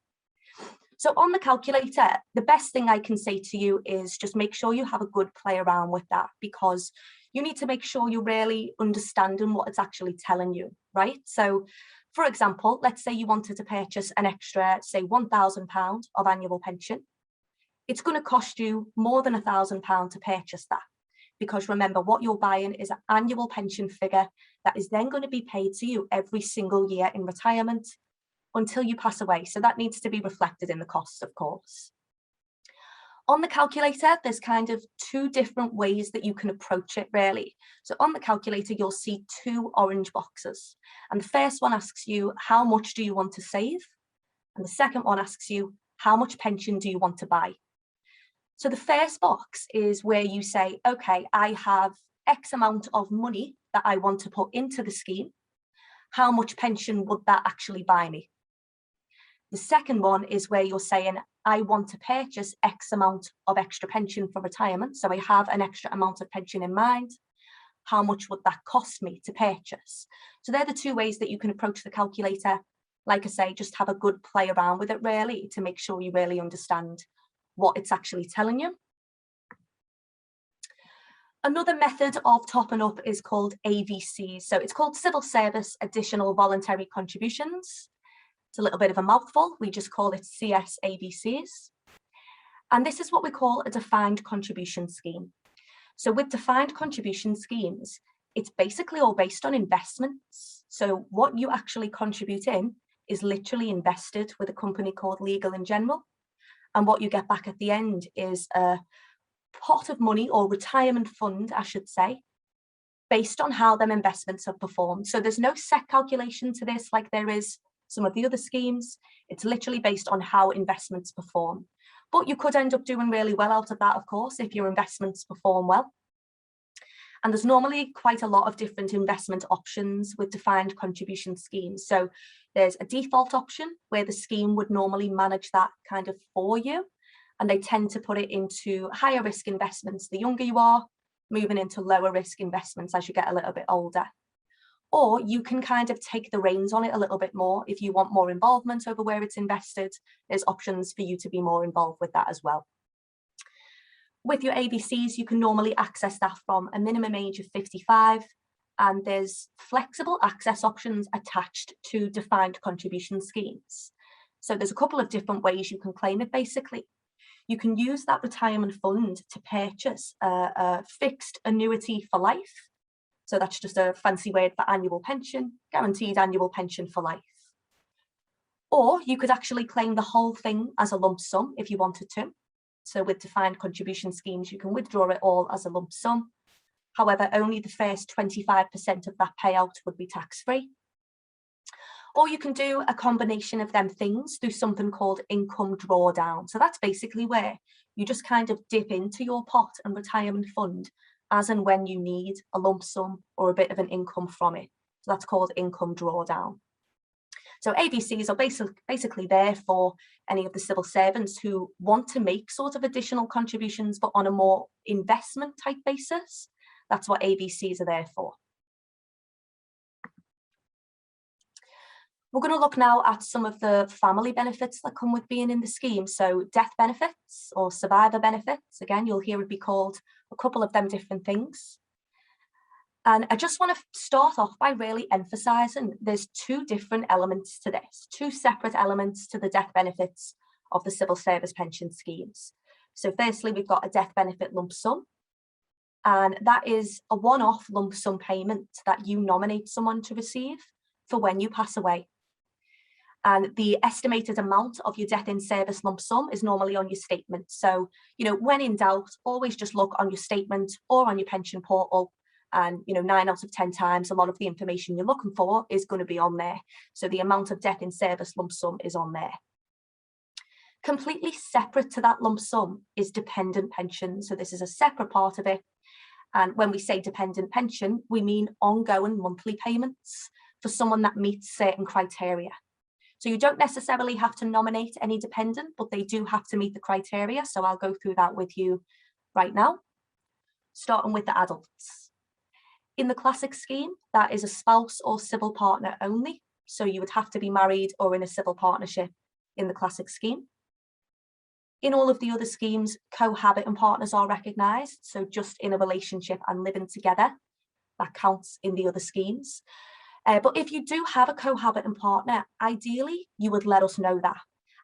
So on the calculator, the best thing I can say to you is just make sure you have a good play around with that, because you need to make sure you're really understanding what it's actually telling you, right? So for example, let's say you wanted to purchase an extra, say £1,000 of annual pension. It's going to cost you more than £1,000 to purchase that, because remember, what you're buying is an annual pension figure that is then going to be paid to you every single year in retirement until you pass away. So that needs to be reflected in the costs, of course. On the calculator, there's kind of two different ways that you can approach it, really. So on the calculator, you'll see two orange boxes. And the first one asks you, how much do you want to save? And the second one asks you, how much pension do you want to buy? So the first box is where you say, okay, I have X amount of money that I want to put into the scheme. How much pension would that actually buy me? The second one is where you're saying, I want to purchase X amount of extra pension for retirement. So I have an extra amount of pension in mind. How much would that cost me to purchase? So they're the two ways that you can approach the calculator. Like I say, just have a good play around with it, really, to make sure you really understand what it's actually telling you. Another method of topping up is called AVCs. So it's called Civil Service Additional Voluntary Contributions. It's a little bit of a mouthful. We just call it CSAVCS. And this is what we call a defined contribution scheme. So with defined contribution schemes, it's basically all based on investments. So what you actually contribute in is literally invested with a company called Legal & General. And what you get back at the end is a pot of money, or retirement fund, I should say, based on how them investments have performed. So there's no set calculation to this like there is some of the other schemes. It's literally based on how investments perform. But you could end up doing really well out of that, of course, if your investments perform well. And there's normally quite a lot of different investment options with defined contribution schemes. So there's a default option where the scheme would normally manage that kind of for you. And they tend to put it into higher risk investments the younger you are, moving into lower risk investments as you get a little bit older. Or you can kind of take the reins on it a little bit more. If you want more involvement over where it's invested, there's options for you to be more involved with that as well. With your AVCs, you can normally access that from a minimum age of 55, and there's flexible access options attached to defined contribution schemes. So there's a couple of different ways you can claim it, basically. you can use that retirement fund to purchase a fixed annuity for life. So that's just a fancy word for annual pension, guaranteed annual pension for life. Or you could actually claim the whole thing as a lump sum if you wanted to. So with defined contribution schemes, you can withdraw it all as a lump sum. However, only the first 25% of that payout would be tax-free. Or you can do a combination of them things through something called income drawdown. So that's basically where you just kind of dip into your pot and retirement fund as and when you need a lump sum or a bit of an income from it. So that's called income drawdown. So AVCs are basically there for any of the civil servants who want to make sort of additional contributions, but on a more investment type basis. That's what AVCs are there for. We're going to look now at some of the family benefits that come with being in the scheme. So death benefits or survivor benefits, again, you'll hear it be called a couple of them different things. And I just want to start off by really emphasising there's two different elements to this, two separate elements to the death benefits of the civil service pension schemes. So firstly, we've got a death benefit lump sum, and that is a one-off lump sum payment that you nominate someone to receive for when you pass away. And the estimated amount of your death in service lump sum is normally on your statement. So, you know, when in doubt, always just look on your statement or on your pension portal. And, you know, 9 out of 10 times, a lot of the information you're looking for is going to be on there. So the amount of death in service lump sum is on there. Completely separate to that lump sum is dependent pension. So this is a separate part of it. And when we say dependent pension, we mean ongoing monthly payments for someone that meets certain criteria. So you don't necessarily have to nominate any dependent, but they do have to meet the criteria. So I'll go through that with you right now, starting with the adults. In the classic scheme, that is a spouse or civil partner only. So you would have to be married or in a civil partnership in the classic scheme. In all of the other schemes, cohabiting partners are recognised. So just in a relationship and living together, that counts in the other schemes. But if you do have a cohabiting partner, ideally, you would let us know that.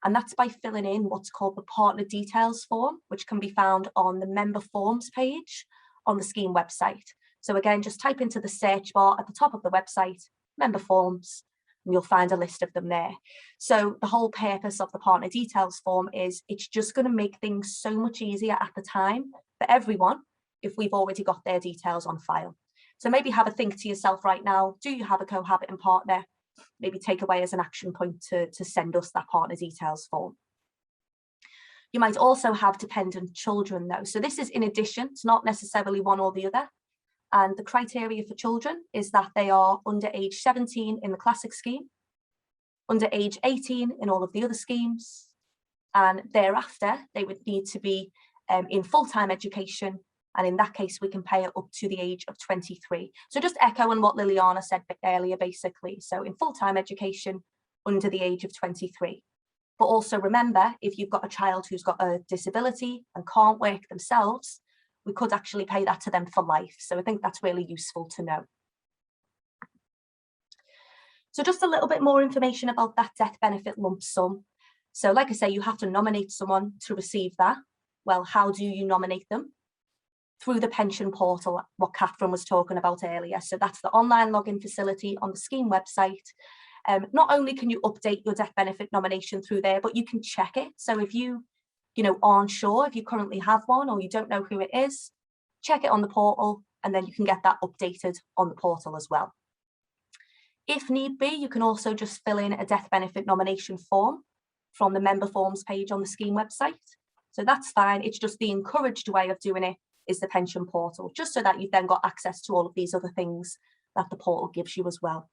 And that's by filling in what's called the partner details form, which can be found on the member forms page on the scheme website. So again, just type into the search bar at the top of the website, member forms, and you'll find a list of them there. So the whole purpose of the partner details form is it's just going to make things so much easier at the time for everyone if we've already got their details on file. So maybe have a think to yourself right now, do you have a cohabiting partner? Maybe take away as an action point to send us that partner details form. You might also have dependent children though. So this is in addition, it's not necessarily one or the other. And the criteria for children is that they are under age 17 in the classic scheme, under age 18 in all of the other schemes, and thereafter they would need to be in full-time education. And in that case, we can pay it up to the age of 23. So just echoing what Liliana said earlier, basically. So in full-time education under the age of 23. But also remember, if you've got a child who's got a disability and can't work themselves, we could actually pay that to them for life. So I think that's really useful to know. So just a little bit more information about that death benefit lump sum. So like I say, you have to nominate someone to receive that. Well, how do you nominate them? Through the pension portal, what Catherine was talking about earlier. So that's the online login facility on the scheme website. Not only can you update your death benefit nomination through there, but you can check it. So if you aren't sure if you currently have one or you don't know who it is, check it on the portal and then you can get that updated on the portal as well. If need be, you can also just fill in a death benefit nomination form from the member forms page on the scheme website. So that's fine. It's just the encouraged way of doing it is the pension portal, just so that you've then got access to all of these other things that the portal gives you as well.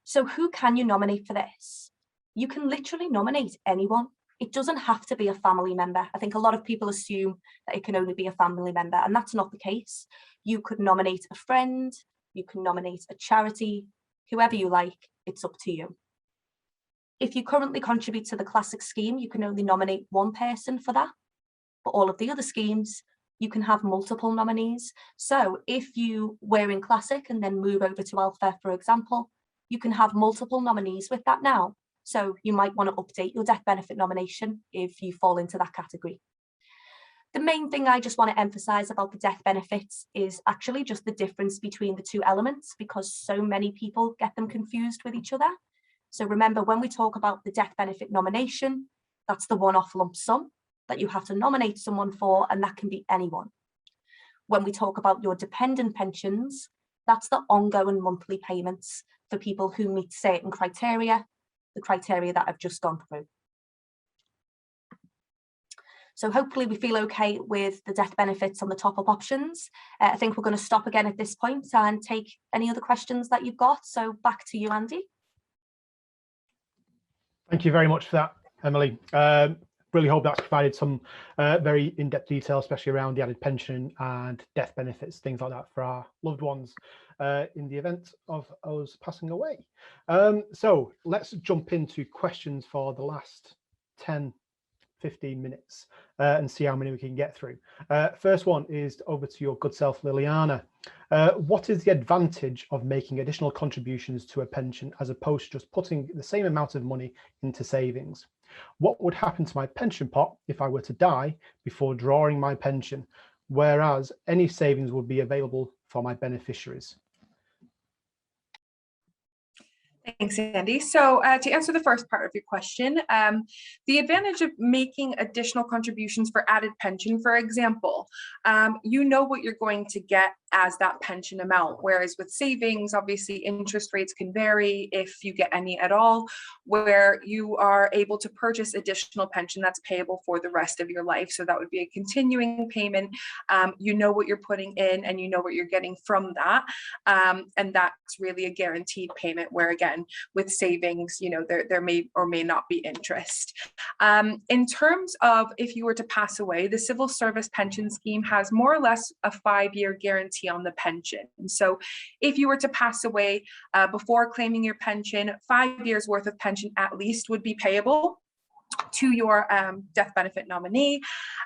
So who can you nominate for this? You can literally nominate anyone. It doesn't have to be a family member. I think a lot of people assume that it can only be a family member, and that's not the case. You could nominate a friend, you can nominate a charity, whoever you like, it's up to you. If you currently contribute to the classic scheme, you can only nominate one person for that. For all of the other schemes, you can have multiple nominees. So if you were in classic and then move over to welfare, for example, you can have multiple nominees with that now. So you might want to update your death benefit nomination if you fall into that category. The main thing I just want to emphasize about the death benefits is actually just the difference between the two elements, because so many people get them confused with each other. So remember, when we talk about the death benefit nomination, that's the one-off lump sum that you have to nominate someone for, and that can be anyone. When we talk about your dependent pensions, that's the ongoing monthly payments for people who meet certain criteria, the criteria that I've just gone through. So hopefully we feel okay with the death benefits on the top-up options. I think we're going to stop again at this point and take any other questions that you've got. So back to you, Andy. Thank you very much for that, Emily. Really hope that's provided some very in-depth detail, especially around the added pension and death benefits, things like that for our loved ones in the event of us passing away. So let's jump into questions for the last 10-15 minutes and see how many we can get through. First one is over to your good self, Liliana. What is the advantage of making additional contributions to a pension as opposed to just putting the same amount of money into savings? What would happen to my pension pot if I were to die before drawing my pension, whereas any savings would be available for my beneficiaries? Thanks, Andy. So to answer the first part of your question, the advantage of making additional contributions for added pension, for example, you know what you're going to get as that pension amount, whereas with savings, obviously interest rates can vary if you get any at all, where you are able to purchase additional pension that's payable for the rest of your life. So that would be a continuing payment. You know what you're putting in and you know what you're getting from that. And that's really a guaranteed payment, where again, with savings, you know, there may or may not be interest. In terms of if you were to pass away, the Civil Service Pension Scheme has more or less a 5-year guarantee on the pension. So if you were to pass away before claiming your pension, 5 years worth of pension at least would be payable to your death benefit nominee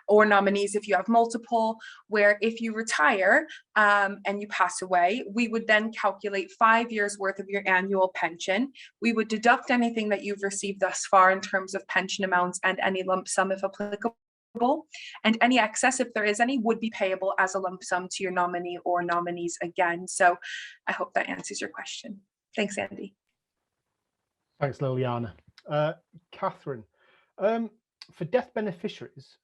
or nominees if you have multiple, where if you retire and you pass away, we would then calculate 5 years worth of your annual pension. We would deduct anything that you've received thus far in terms of pension amounts and any lump sum if applicable, and any excess, if there is any, would be payable as a lump sum to your nominee or nominees again. So I hope that answers your question. Thanks, Andy. Thanks, Liliana. Catherine, for death beneficiaries,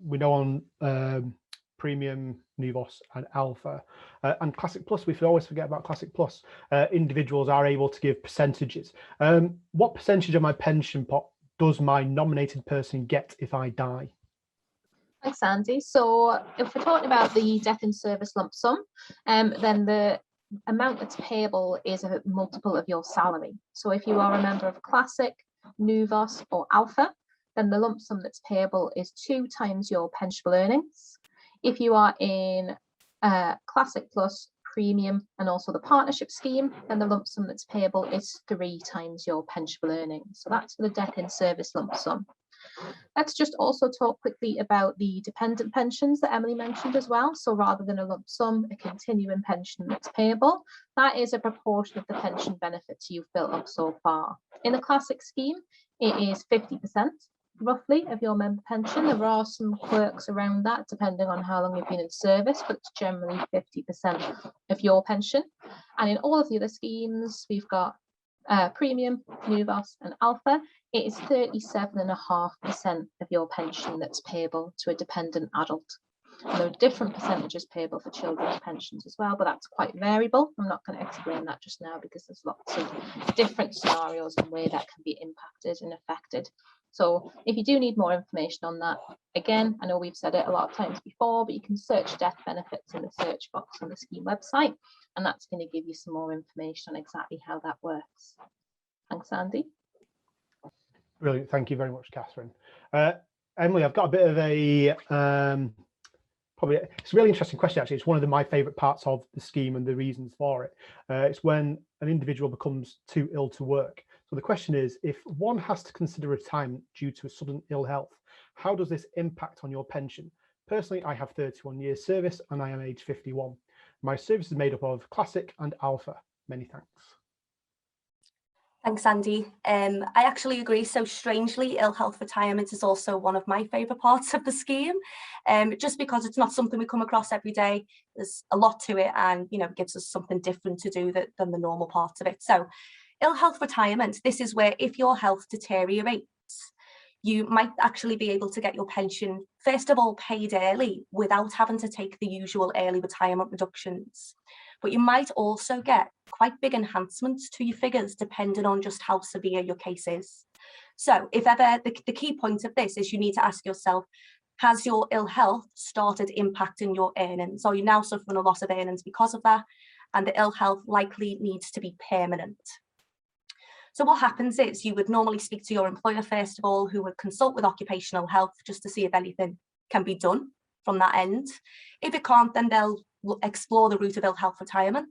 we know on Premium, Nuvos and Alpha and Classic Plus, we always forget about Classic Plus, individuals are able to give percentages. What percentage of my pension pot does my nominated person get if I die? Thanks, Andy. So if we're talking about the death in service lump sum, then the amount that's payable is a multiple of your salary. So if you are a member of Classic, Nuvos or Alpha, then the lump sum that's payable is 2 times your pensionable earnings. If you are in Classic Plus, Premium and also the partnership scheme, then the lump sum that's payable is 3 times your pensionable earnings. So that's for the death in service lump sum. Let's just also talk quickly about the dependent pensions that Emily mentioned as well. So rather than a lump sum, a continuing pension that's payable, that is a proportion of the pension benefits you've built up so far. In the Classic scheme, it is 50% roughly of your member pension. There are some quirks around that depending on how long you've been in service, but it's generally 50% of your pension. And in all of the other schemes, we've got Premium, Nuvos and Alpha, it is 37.5% of your pension that's payable to a dependent adult. And there are different percentages payable for children's pensions as well, but that's quite variable. I'm not going to explain that just now because there's lots of different scenarios and way that can be impacted and affected. So if you do need more information on that, again, I know we've said it a lot of times before, but you can search death benefits in the search box on the scheme website, and that's going to give you some more information on exactly how that works. Thanks, Andy. Brilliant. Thank you very much, Catherine. Emily, I've got a bit of a, it's a really interesting question, actually. It's one of my favourite parts of the scheme and the reasons for it. It's when an individual becomes too ill to work. So the question is, if one has to consider retirement due to a sudden ill health, how does this impact on your pension? Personally, I have 31 years service and I am age 51. My service is made up of Classic and Alpha. Many thanks. Thanks, Andy. I actually agree. So strangely, ill health retirement is also one of my favourite parts of the scheme, just because it's not something we come across every day. There's a lot to it, and gives us something different to do than the normal parts of it. So ill health retirement, this is where if your health deteriorates, you might actually be able to get your pension, first of all, paid early without having to take the usual early retirement reductions. But you might also get quite big enhancements to your figures depending on just how severe your case is. So if ever, the key point of this is you need to ask yourself, has your ill health started impacting your earnings? Are you now suffering a loss of earnings because of that? And the ill health likely needs to be permanent. So what happens is you would normally speak to your employer first of all, who would consult with occupational health just to see if anything can be done from that end. If it can't, then they'll explore the route of ill health retirement.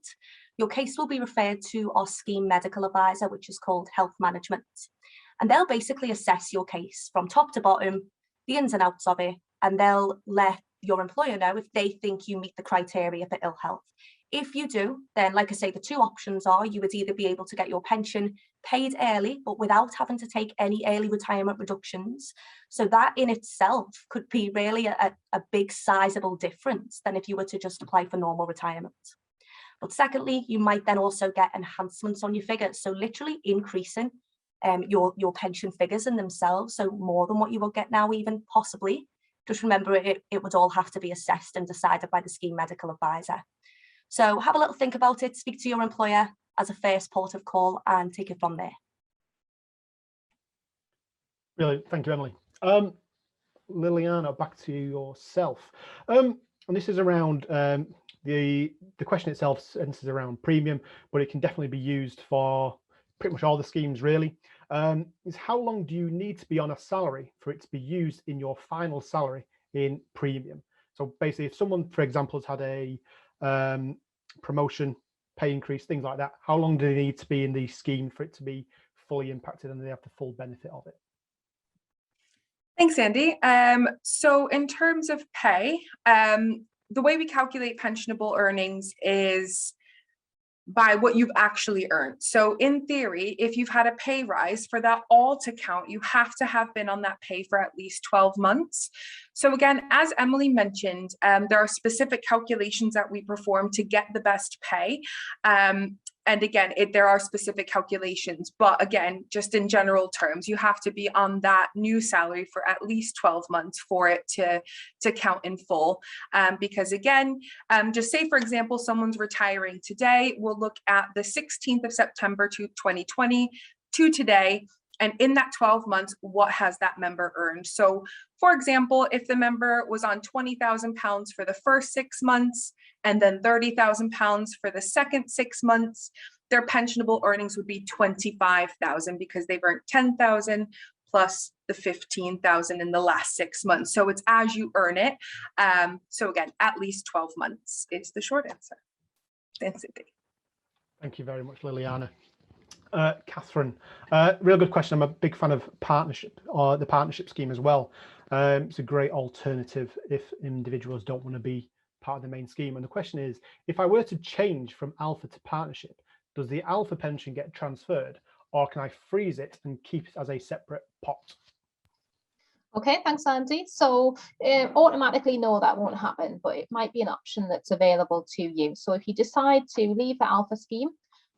Your case will be referred to our scheme medical advisor, which is called health management. And they'll basically assess your case from top to bottom, the ins and outs of it, and they'll let your employer know if they think you meet the criteria for ill health. If you do, then like I say, the two options are you would either be able to get your pension paid early, but without having to take any early retirement reductions. So that in itself could be really a big sizable difference than if you were to just apply for normal retirement. But secondly, you might then also get enhancements on your figures. So literally increasing your pension figures in themselves. So more than what you will get now, even possibly. Just remember it would all have to be assessed and decided by the scheme medical advisor. So have a little think about it, speak to your employer as a first port of call and take it from there. Brilliant, thank you, Emily. Liliana, back to yourself. And this is around the question itself centers around premium, but it can definitely be used for pretty much all the schemes really. Is how long do you need to be on a salary for it to be used in your final salary in premium? So basically, if someone, for example, has had a promotion, pay increase, things like that, how long do they need to be in the scheme for it to be fully impacted and they have the full benefit of it? Thanks, Andy. So in terms of pay, the way we calculate pensionable earnings is by what you've actually earned. So in theory, if you've had a pay rise, for that all to count, you have to have been on that pay for at least 12 months. So again, as Emily mentioned, there are specific calculations that we perform to get the best pay. And again, there are specific calculations, but again, just in general terms, you have to be on that new salary for at least 12 months for it to count in full. Because again, just say, for example, someone's retiring today, we'll look at the 16th of September to 2020 to today. And in that 12 months, what has that member earned? So for example, if the member was on £20,000 for the first 6 months and then £30,000 for the second 6 months, their pensionable earnings would be £25,000 because they've earned £10,000 plus the £15,000 in the last 6 months. So it's as you earn it. So again, at least 12 months is the short answer. Thanks, Cindy. Thank you very much, Liliana. Catherine, real good question. I'm a big fan of partnership, or the partnership scheme as well. It's a great alternative if individuals don't want to be part of the main scheme. And the question is, if I were to change from alpha to partnership, does the alpha pension get transferred, or can I freeze it and keep it as a separate pot? Okay, thanks, Andy. So automatically, no, that won't happen, but it might be an option that's available to you. So if you decide to leave the alpha scheme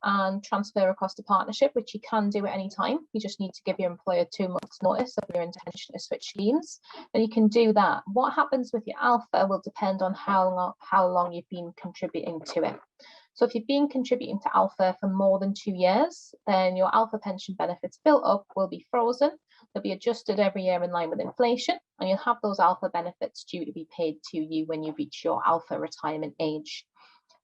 and transfer across to partnership, which you can do at any time, you just need to give your employer 2 months notice of your intention to switch schemes, and you can do that. What happens with your alpha will depend on how long you've been contributing to it. So if you've been contributing to alpha for more than 2 years, then your alpha pension benefits built up will be frozen. They'll be adjusted every year in line with inflation, and you'll have those alpha benefits due to be paid to you when you reach your alpha retirement age.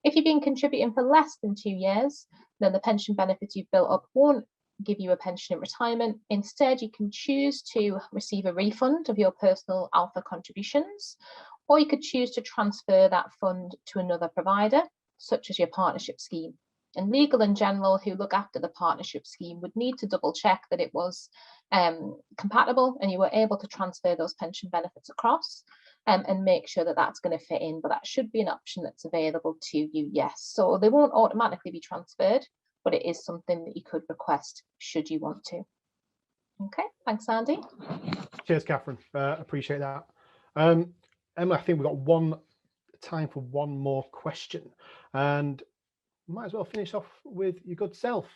If you've been contributing for less than 2 years, then the pension benefits you've built up won't give you a pension in retirement. Instead, you can choose to receive a refund of your personal alpha contributions, or you could choose to transfer that fund to another provider, such as your partnership scheme. And Legal and General, who look after the partnership scheme, would need to double check that it was compatible and you were able to transfer those pension benefits across. And make sure that that's going to fit in, but that should be an option that's available to you, yes. So they won't automatically be transferred, but it is something that you could request should you want to. Okay, thanks, Andy. Cheers, Catherine. Appreciate that. Emma, I think we've got time for one more question, and might as well finish off with your good self,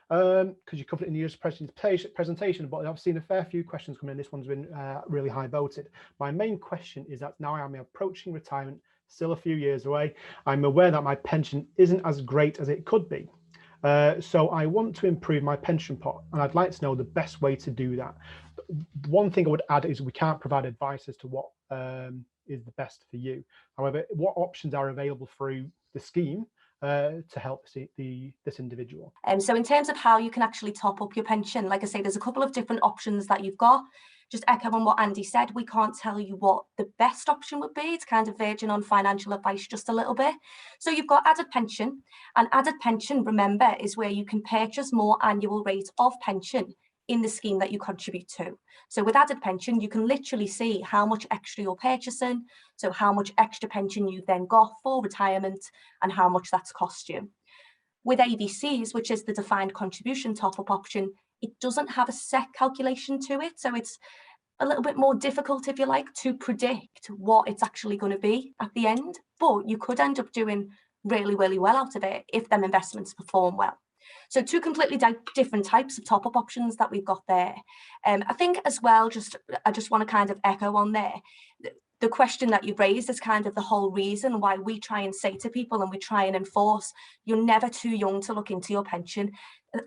because you covered it in your presentation, but I've seen a fair few questions come in. This one's been really high voted. My main question is that now I'm approaching retirement, still a few years away. I'm aware that my pension isn't as great as it could be. So I want to improve my pension pot, and I'd like to know the best way to do that. One thing I would add is we can't provide advice as to what is the best for you. However, what options are available through the scheme to help this individual? So in terms of how you can actually top up your pension, like I say, there's a couple of different options that you've got. Just echoing what Andy said, we can't tell you what the best option would be. It's kind of verging on financial advice just a little bit. So you've got added pension, and added pension, remember, is where you can purchase more annual rate of pension in the scheme that you contribute to. So with added pension, you can literally see how much extra you're purchasing, so how much extra pension you've then got for retirement and how much that's cost you. With AVCs, which is the defined contribution top-up option, it doesn't have a set calculation to it, so it's a little bit more difficult, if you like, to predict what it's actually going to be at the end, but you could end up doing really, really well out of it if them investments perform well. So two completely different types of top-up options that we've got there. I think as well, I just want to kind of echo on there, the question that you've raised is kind of the whole reason why we try and say to people and we try and enforce, you're never too young to look into your pension.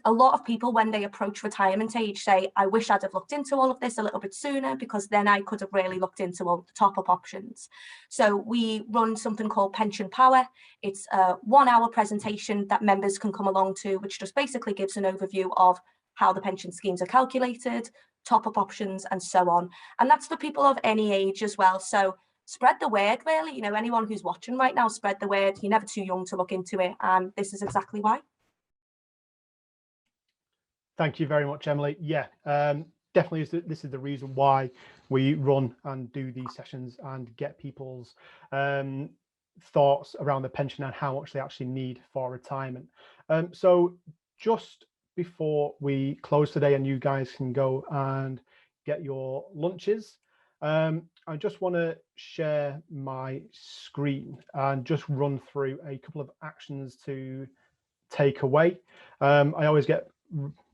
A lot of people, when they approach retirement age, say, I wish I'd have looked into all of this a little bit sooner, because then I could have really looked into all the top-up options. So we run something called Pensionpower. It's a 1-hour presentation that members can come along to, which just basically gives an overview of how the pension schemes are calculated, top-up options, and so on. And that's for people of any age as well. So spread the word, really. You know, anyone who's watching right now, spread the word. You're never too young to look into it, and this is exactly why. Thank you very much, Emily. Yeah, definitely this is the reason why we run and do these sessions and get people's thoughts around the pension and how much they actually need for retirement. So just before we close today and you guys can go and get your lunches, I just want to share my screen and just run through a couple of actions to take away. I always get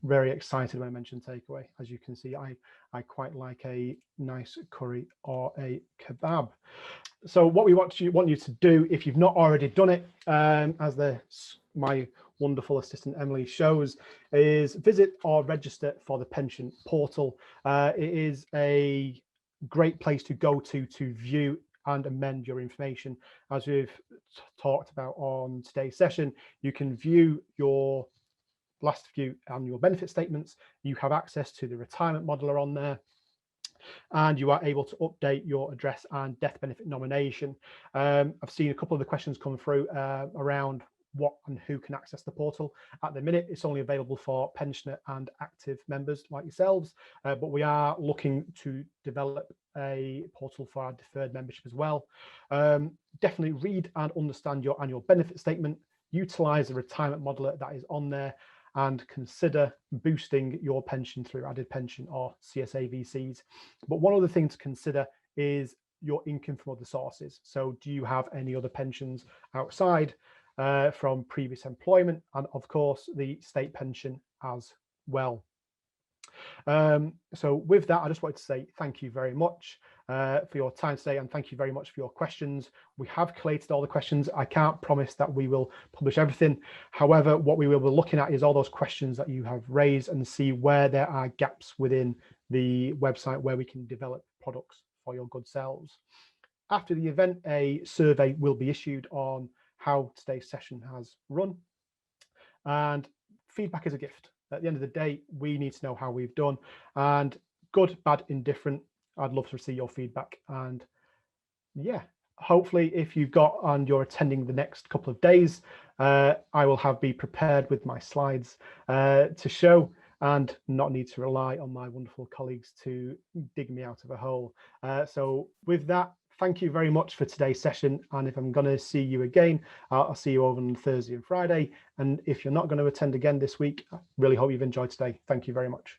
very excited when I mention takeaway. As you can see, I quite like a nice curry or a kebab. So what we want you to do, if you've not already done it, as my wonderful assistant Emily shows, is visit or register for the pension portal. It is a great place to go to view and amend your information. As we've talked about on today's session, you can view your last few annual benefit statements. You have access to the retirement modeler on there, and you are able to update your address and death benefit nomination. I've seen a couple of the questions come through around what and who can access the portal. At the minute, it's only available for pensioner and active members like yourselves, but we are looking to develop a portal for our deferred membership as well. Definitely read and understand your annual benefit statement, utilize the retirement modeler that is on there, and consider boosting your pension through added pension or CSAVCS. But one other thing to consider is your income from other sources. So do you have any other pensions outside from previous employment, and of course the state pension as well? So with that, I just wanted to say thank you very much for your time today, and thank you very much for your questions. We have collated all the questions. I can't promise that we will publish everything. However, what we will be looking at is all those questions that you have raised and see where there are gaps within the website where we can develop products for your good selves. After the event, a survey will be issued on how today's session has run, and feedback is a gift. At the end of the day, we need to know how we've done, and good, bad, indifferent, I'd love to see your feedback. And yeah, hopefully if you've got and you're attending the next couple of days, I will be prepared with my slides to show and not need to rely on my wonderful colleagues to dig me out of a hole. So with that, thank you very much for today's session. And if I'm going to see you again, I'll see you over on Thursday and Friday. And if you're not going to attend again this week, I really hope you've enjoyed today. Thank you very much.